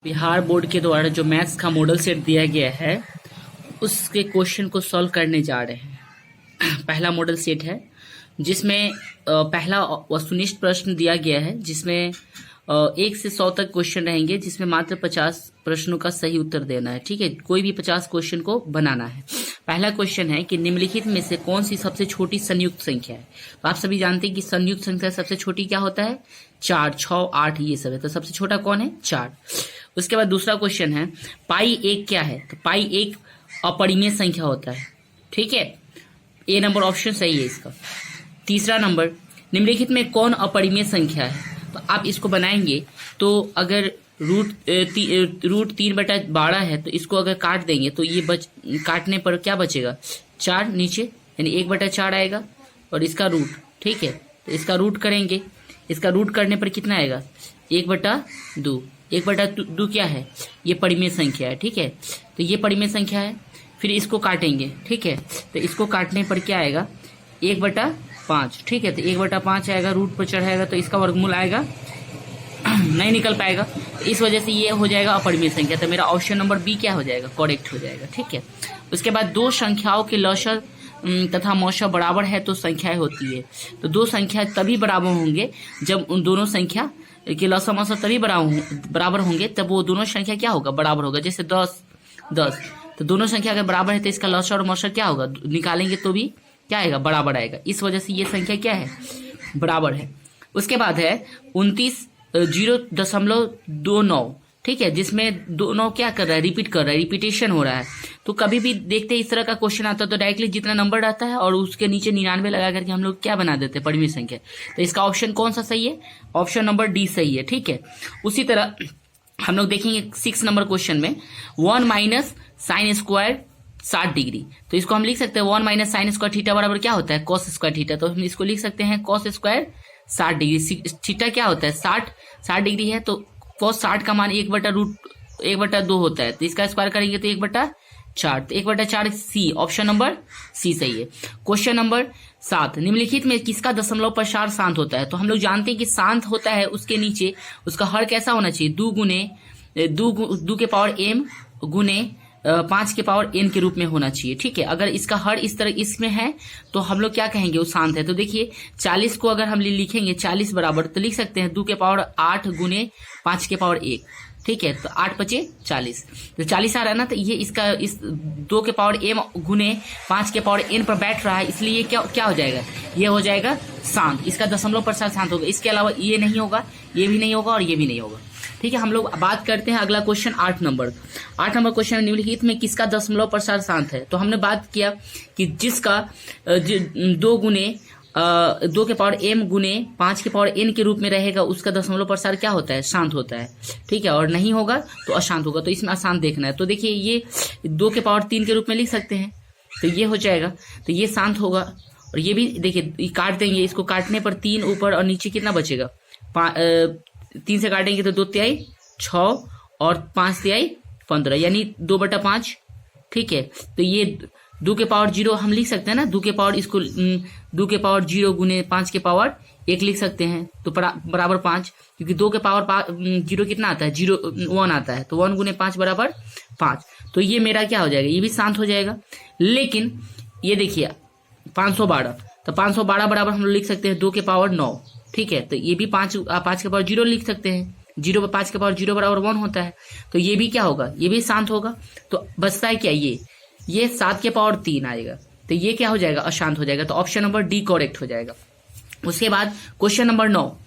Bihar board के द्वारा जो मैथ्स का मॉडल सेट दिया गया है उसके क्वेश्चन को सॉल्व करने जा रहे हैं। पहला मॉडल सेट है जिसमें पहला वस्तुनिष्ठ प्रश्न दिया गया है जिसमें 1 से 100 तक क्वेश्चन रहेंगे जिसमें मात्र 50 प्रश्नों का सही उत्तर देना है। ठीक है, कोई भी 50 क्वेश्चन को बनाना है। पहला क्वेश्चन है कि निम्नलिखित में से कौन सी सबसे छोटी संयुक्त संख्या है। तो आप सभी जानते हैं कि संयुक्त संख्या सबसे छोटी क्या होता है, 4, 6, 8 ये सब है। तो सबसे छोटा कौन है, 4। उसके बाद दूसरा क्वेश्चन है पाई 1 क्या है। तो पाई 1 अपरिमेय संख्या होता है। ठीक है, ए नंबर ऑप्शन सही है इसका। तीसरा नंबर, निम्नलिखित में कौन अपरिमेय संख्या है। तो आप इसको बनाएंगे तो अगर रूट 3/12 है तो इसको अगर काट देंगे तो ये काटने पर क्या बचेगा, 4 नीचे, यानी 1/4 आएगा और इसका रूट। ठीक है, तो इसका रूट करेंगे, इसका रूट करने पर कितना आएगा, 1/2। 1/2 क्या है, ये परिमेय संख्या है। ठीक है, तो ये परिमेय संख्या है। फिर इसको काटेंगे। ठीक है, तो इसको काटने पर क्या आएगा, 1/5। ठीक है, तो 1/5 आएगा, रूट पर चढ़ाएगा तो इसका वर्गमूल आएगा, नहीं निकल पाएगा। तो इस वजह से ये हो जाएगा अपरिमेय संख्या। तो मेरा ऑप्शन नंबर बी क्या हो जाएगा, करेक्ट हो जाएगा। ठीक है, उसके बाद दो संख्याओं के लॉसर तथा मौसा बराबर है तो संख्याएं होती है। तो दो संख्या तभी बराबर होंगे जब उन दोनों संख्या के लॉसर मौसा तभी बराबर होंगे तब वो दोनों संख्या क्या होगा, बराबर होगा। जैसे 10, तो दोनों संख्या अगर बराबर है तो इसका लॉसर और मौसा क्या होगा, निकालेंगे तो भी क्या आएगा, बराबर आएगा। इस वजह से ये संख्या क्या है, बराबर है। उसके बाद है 29.029। ठीक है, जिसमें दोनों क्या कर रहा है, रिपीट कर रहा है, रिपीटेशन हो रहा है। तो कभी भी देखते इस तरह का क्वेश्चन आता है तो डायरेक्टली जितना नंबर रहता है और उसके नीचे 99 लगा करके हम लोग क्या बना देते हैं, परिमेय संख्या। तो इसका ऑप्शन कौन सा सही है, ऑप्शन नंबर डी सही है। ठीक है, उसी तरह हम लोग देखेंगे 6 नंबर क्वेश्चन में 1 माइनस साइन स्क्वायर 60 डिग्री। तो इसको हम लिख सकते हैं 1 माइनस साइन स्क्वायर थीटा बराबर क्या होता है, कॉस स्क्वायर थीटा। तो हम इसको लिख सकते हैं कॉस स्क्वायर 60 डिग्री। थीटा क्या होता है, 60 डिग्री है तो कॉस 60 का मान 1/2 होता है। तो इसका स्क्वायर करेंगे तो 1/4। तो 1/4 सी, ऑप्शन नंबर सी सही है। क्वेश्चन नंबर 7, निम्नलिखित में किसका दशमलव प्रसार शांत होता है। तो हम लोग जानते हैं कि शांत होता है उसके नीचे उसका हर कैसा होना चाहिए, 2 के पावर m गुने 5 के पावर n के रूप में होना चाहिए। ठीक है, अगर इसका हर इस तरह इसमें है तो हम लोग क्या कहेंगे, वो शांत है। तो देखिए 40 को अगर हम लिखेंगे 40 बराबर तो लिख सकते हैं 2 के पावर 8 गुने 5 के पावर 1। ठीक है, तो 8 × 40, तो 40 आ रहा है ना। तो ये इसका इस 2 के पावर m गुने 5 के पावर n पर बैठ रहा है, इसलिए ये क्या हो जाएगा, ये हो जाएगा शांत। इसका दशमलव प्रसार शांत होगा। इसके अलावा ये नहीं होगा, ये भी नहीं होगा और ये भी नहीं होगा। ठीक है, हम लोग बात करते हैं अगला क्वेश्चन 8 नंबर क्वेश्चन में निम्नलिखित में किसका दशमलव प्रसार शांत है। तो हमने बात किया कि जिसका 2 के पावर m गुने 5 के पावर n के रूप में रहेगा उसका दशमलव प्रसार क्या होता है, शांत होता है। ठीक है, और नहीं होगा तो अशांत होगा। तो इसमें अशांत देखना है। तो देखिए ये 2 के पावर 3 के रूप में लिख सकते हैं तो ये हो जाएगा, तो ये शांत होगा। और ये भी देखिए काट देंगे, इसको काटने पर 3 ऊपर और नीचे कितना बचेगा, 3 से काटेंगे तो 2 तिहाई 6 और 5 तिहाई 15, यानी 2/5। ठीक है, तो ये 2 के पावर 0 हम लिख सकते हैं ना, 2 के पावर इसको 2 के पावर 0 गुने 5 के पावर 1 लिख सकते हैं तो बराबर 5, क्योंकि 2 के पावर 0 कितना आता है, 1 आता है। तो 1 गुने 5 बराबर 5। तो ये मेरा क्या हो जाएगा, ये भी शांत हो जाएगा। लेकिन ये देखिए 512, तो 512 बराबर हम लोग लिख सकते हैं 2 के पावर 9। ठीक है, तो ये भी 5 के पावर 0 लिख सकते हैं, 0 पर 5 के पावर 0 बराबर 1 होता है। तो ये भी क्या होगा, ये भी शांत होगा। तो बचता है क्या, ये 7 के पावर 3 आएगा, तो ये क्या हो जाएगा, अशांत हो जाएगा। तो ऑप्शन नंबर डी करेक्ट हो जाएगा। उसके बाद क्वेश्चन नंबर 9,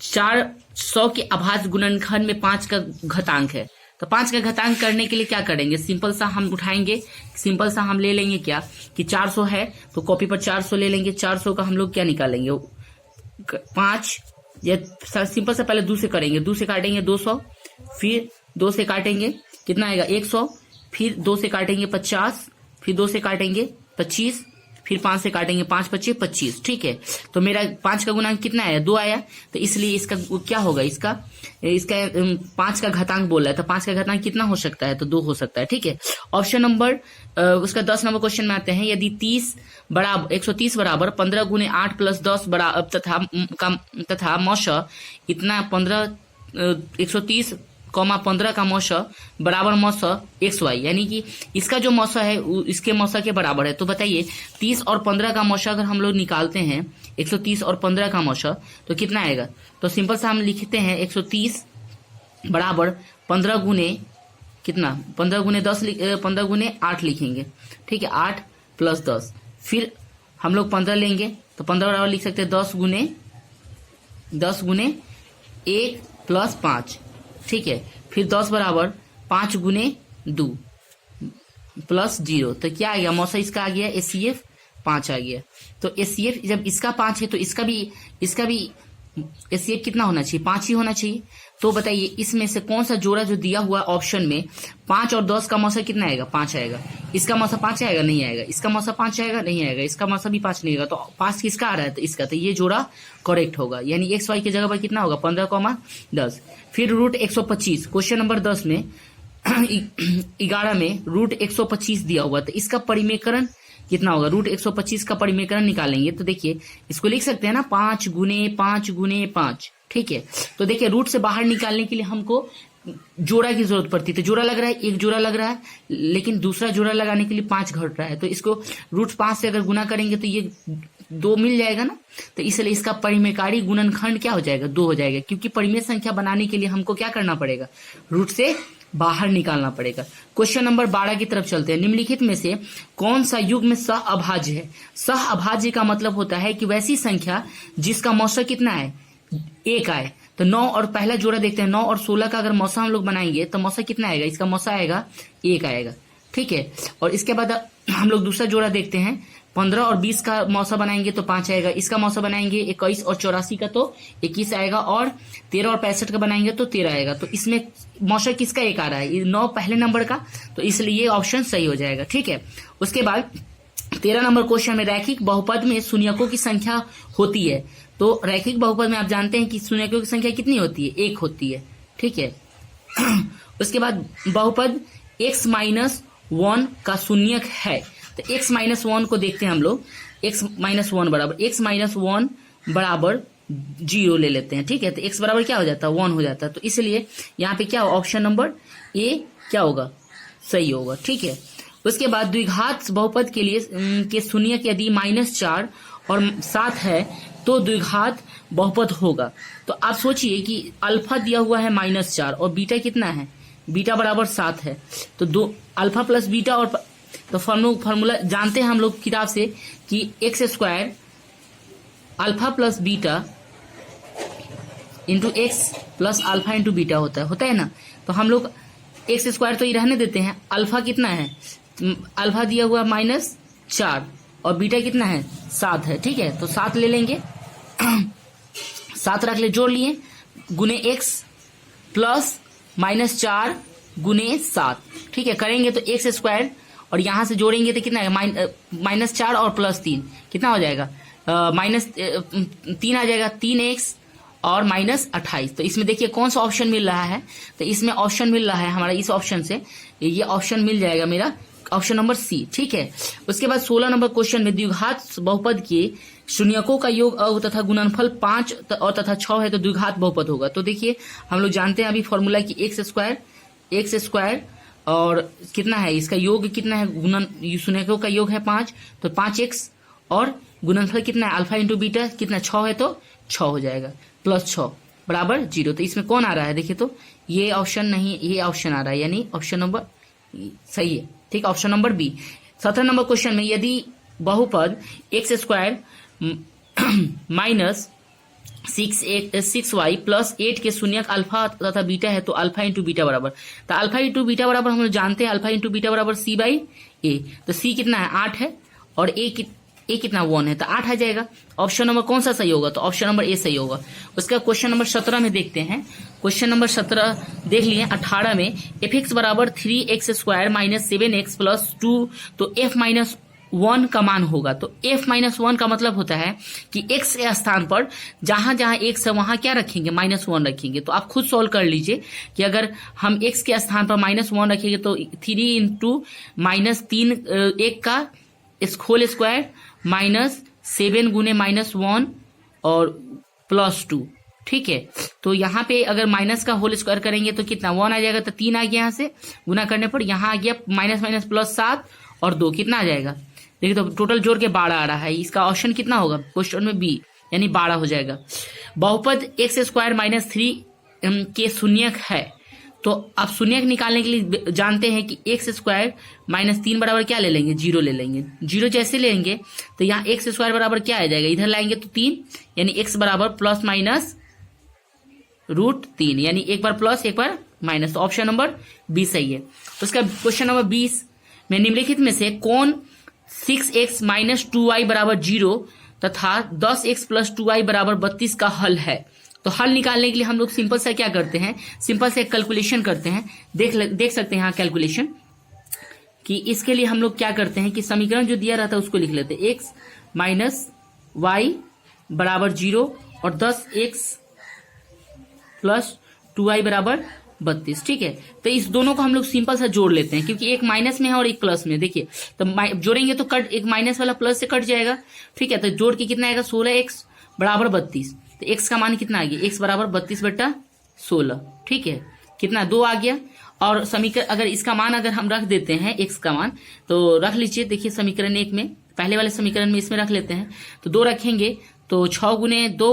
400 के अभाज्य गुणनखंड में 5 का घातांक है। तो 5 का घातांक करने के लिए क्या करेंगे, सिंपल सा हम उठाएंगे, सिंपल सा हम ले लेंगे क्या कि 400 है तो कॉपी पर 400 ले लेंगे। 400 का हम लोग क्या निकालेंगे, 5, या सिंपल से पहले 2 से करेंगे, 2 से काटेंगे 200, फिर 2 से काटेंगे कितना आएगा 100, फिर 2 से काटेंगे 50, फिर 2 से काटेंगे 25, फिर 5 से काटेंगे 5 × 5 = 25। ठीक है, तो मेरा 5 का गुणांक कितना आया, 2 आया। तो इसलिए इसका क्या होगा, इसका 5 का घातांक बोल रहा है तो 5 का घातांक कितना हो सकता है, तो 2 हो सकता है। ठीक है, ऑप्शन नंबर उसका 10 नंबर क्वेश्चन में आते हैं, यदि 130 बराबर 15 गुने 8 + 10 तथा मौसा इतना 130 15 का मौसा बराबर मौसा XY, यानी कि इसका जो मौसा है इसके मौसा के बराबर है। तो बताइए 30 और 15 का मौसा अगर हम लोग निकालते हैं, 130 और 15 का मौसा, तो कितना आएगा? तो सिंपल सा हम लिखते हैं 130 बराबर 15 गुने कितना, 15 गुने 10, 15 गुने 8 लिखेंगे, ठीक है, 8 प्लस 10, फिर हम लोग 15 लेंगे तो 15 बराबर लिख सकते हैं 10 गुने 1 प्लस 5, ठीक है, फिर 10 बराबर 5 गुने 2 प्लस 0, तो क्या आ गया? मौसा इसका आ गया HCF 5 आ गया। तो HCF जब इसका 5 है तो इसका भी HCF कितना होना चाहिए? 5 ही होना चाहिए। तो बताइए इसमें से कौन सा जोड़ा जो दिया हुआ ऑप्शन में 5 और 10 का मौसा कितना आएगा? 5 आएगा। इसका मौसा 5 आएगा? नहीं आएगा। इसका मौसा 5 आएगा? नहीं आएगा। इसका मौसा भी 5 नहीं आएगा। तो 5 किसका आ रहा है? तो इसका। तो ये जोड़ा करेक्ट होगा, यानी XY की जगह पर कितना होगा? 15, 10। फिर रूट 125 क्वेश्चन नंबर 10 में 11 में रूट 125 दिया हुआ, तो इसका परिमेकरण कितना होगा? रूट 125 का परिमेकरण निकालेंगे तो देखिए इसको लिख सकते हैं ना 5 गुने 5 गुने 5, ठीक है। तो देखिए रूट से बाहर निकालने के लिए हमको जोड़ा की जरूरत पड़ती है। तो जोड़ा लग रहा है, एक जोड़ा लग रहा है, लेकिन दूसरा जोड़ा लगाने के लिए 5 घट रहा है, तो इसको रूट 5 से अगर गुना करेंगे तो ये 2 मिल जाएगा ना। तो इसलिए इसका परिमेयकारी गुणनखंड क्या हो जाएगा? 2 हो जाएगा, क्योंकि परिमेय संख्या बनाने के लिए हमको क्या करना पड़ेगा? रूट से बाहर निकालना पड़ेगा। क्वेश्चन नंबर 12 की तरफ चलते हैं। निम्नलिखित में से कौन सा युग्म सह अभाज्य है? सह अभाज्य का मतलब होता है कि वैसी संख्या जिसका मौसा कितना है? 1 आए। तो 9 और पहला जोड़ा देखते हैं, 9 और 16 का अगर मौसा हम लोग बनाएंगे तो मौसा कितना आएगा? इसका मौसा आएगा 1 आएगा, ठीक है। और इसके बाद हम लोग दूसरा जोड़ा देखते हैं, 15 और 20 का मौसा बनाएंगे तो 5 आएगा। इसका मौसा बनाएंगे 21 और 84 का तो 21 आएगा, और 13 और 65 का बनाएंगे तो 13 आएगा। तो इसमें मौसा किसका 1 आ रहा है? 9 पहले नंबर का, तो इसलिए ये ऑप्शन सही हो जाएगा, ठीक है। उसके बाद 13 नंबर क्वेश्चन में रैखिक बहुपद में शून्यकों की संख्या होती है। तो रैखिक बहुपद में आप जानते हैं कि शून्यकों की संख्या कितनी होती है? 1 होती है, ठीक है। उसके बाद बहुपद x-1 का शून्यक है। तो x-1 को देखते हैं हम लोग। x-1 बराबर 0 ले लेते हैं, ठीक है। तो x बराबर क्या हो जाता है? 1 हो जाता है। तो इसलिए यहाँ पे क्या ऑप्शन नंबर ए क्या होगा? सही होगा, ठीक है। उसके बाद द्विघात बहुपद के लिए के शून्यक यदि -4 और 7 है तो द्विघात बहुपद होगा। तो आप सोचिए कि अल्फा दिया हुआ है -4 और बीटा कितना है? बीटा बराबर 7 है। तो 2 अल्फा प्लस बीटा, और तो फॉर्मूला जानते हैं हम लोग किताब से कि x² alpha plus beta into x plus alpha into beta होता है ना। तो हम लोग x² तो ये रहने देते हैं। अल्फा कितना है? अल्फा दिया हुआ -4 और बीटा कितना है? 7 है, ठीक है। तो 7 ले लेंगे, 7 रख ले, जोड़ लिए, गुने x प्लस -4 गुने 7, ठीक है। करेंगे तो x² और यहां से जोड़ेंगे तो कितना है? -4 और +3 कितना हो जाएगा? -3 आ जाएगा, 3x और -28। तो इसमें देखिए कौन सा ऑप्शन मिल रहा है? तो इसमें ऑप्शन मिल रहा है हमारा, इस ऑप्शन से ये ऑप्शन मिल जाएगा मेरा, ऑप्शन नंबर सी, ठीक है। उसके बाद 16 नंबर क्वेश्चन में द्विघात बहुपद के शून्यकों का योग तथा गुणनफल 5 और तथा 6 है तो द्विघात बहुपद होगा। तो देखिए हम लोग जानते हैं अभी फॉर्मूला की x² और कितना है इसका योग कितना है? शून्यकों का योग है 5, तो 5x और गुणनफल कितना है? अल्फा इंटू बीटा कितना? 6 है तो 6 हो जाएगा, +6 बराबर 0। तो इसमें कौन आ रहा है? देखिए तो ये ऑप्शन नहीं, ये ऑप्शन आ रहा है, यानी ऑप्शन नंबर सही है, ठीक। Option number B. 17 number question में यदि बहुपद x² -6y + 8 के शून्यक अल्फा तथा बीटा है तो अल्फा इंटू बीटा बराबर, तो अल्फा इंटू बीटा बराबर हम लोग जानते हैं, अल्फा इंटू बीटा बराबर c/a। तो c कितना है? 8 है, और a कितना? 1 है, तो 8 आ जाएगा। ऑप्शन नंबर कौन सा सही होगा? तो ऑप्शन नंबर ए सही होगा। उसका क्वेश्चन नंबर 17 में देखते हैं। क्वेश्चन नंबर 17 देख लिए। 18 में fx बराबर 3x² - 7x + 2, तो f-1 का मान होगा। तो f-1 का मतलब होता है कि x के स्थान पर जहां जहां x है वहां क्या रखेंगे? -1 रखेंगे। तो आप खुद सॉल्व कर लीजिए कि अगर हम x के स्थान पर -1 रखेंगे तो 3 इंटू -3 1 का होल स्क्वायर -7 गुने -1 और +2, ठीक है, तो यहाँ पे अगर माइनस का होल स्क्वायर करेंगे तो कितना 1 आ जाएगा, तो 3 आ गया यहाँ से गुना करने पर, यहाँ आ गया माइनस माइनस प्लस 7 और 2 कितना आ जाएगा, देखिए तो टोटल जोड़ के 12 आ रहा है। इसका ऑप्शन कितना होगा क्वेश्चन में बी, यानी 12 हो जाएगा। बहुपद एक्स स्क्वायर माइनस 3 के शून्यक है, तो आप शून्यक निकालने के लिए जानते हैं कि एक्स स्क्वायर माइनस 3 बराबर क्या ले लेंगे, 0 ले लेंगे। 0 जैसे लेंगे तो यहाँ एक्स स्क्वायर बराबर क्या आ जाएगा, इधर लाएंगे तो 3, यानी एक्स बराबर प्लस माइनस √3, यानी एक बार प्लस एक बार माइनस। तो ऑप्शन नंबर 20 सही है। तो उसका क्वेश्चन नंबर 20 में निम्नलिखित में से कौन 6x माइनस 2y बराबर 0 तथा 10x प्लस 2y बराबर 32 का हल है। तो हल निकालने के लिए हम लोग सिंपल सा क्या करते हैं, सिंपल से कैलकुलेशन करते हैं। देख सकते हैं यहाँ कैलकुलेशन कि इसके लिए हम लोग क्या करते हैं कि समीकरण जो दिया रहता है उसको लिख लेते हैं, x माइनस वाई बराबर 0 और 10x प्लस 2y बराबर 32। ठीक है, तो इस दोनों को हम लोग सिंपल सा जोड़ लेते हैं, क्योंकि एक माइनस में है और एक प्लस में। देखिए तो जोड़ेंगे तो कट, एक माइनस वाला प्लस से कट जाएगा। ठीक है, तो जोड़ के कितना आएगा, 16x बराबर 32। तो x का मान कितना आ गया, x बराबर 32/16। ठीक है, कितना 2 आ गया। और समीकरण अगर इसका मान अगर हम रख देते हैं x का मान, तो रख लीजिए, देखिए समीकरण 1 में, पहले वाले समीकरण में इसमें रख लेते हैं, तो 2 रखेंगे तो 6 गुने 2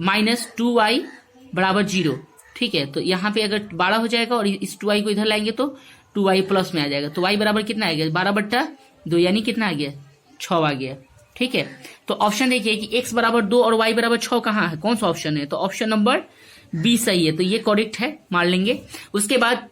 माइनस 2y बराबर 0। ठीक है, तो यहाँ पे अगर 12 हो जाएगा और इस 2y को इधर लाएंगे तो 2y प्लस में आ जाएगा। तो y बराबर कितना आ गया, 12/2, यानी कितना आ गया, 6 आ गया। ठीक है, तो ऑप्शन देखिए कि x बराबर 2 और y बराबर 6 कहाँ है, कौन सा ऑप्शन है, तो ऑप्शन नंबर बी सही है। तो ये करेक्ट है, मान लेंगे। उसके बाद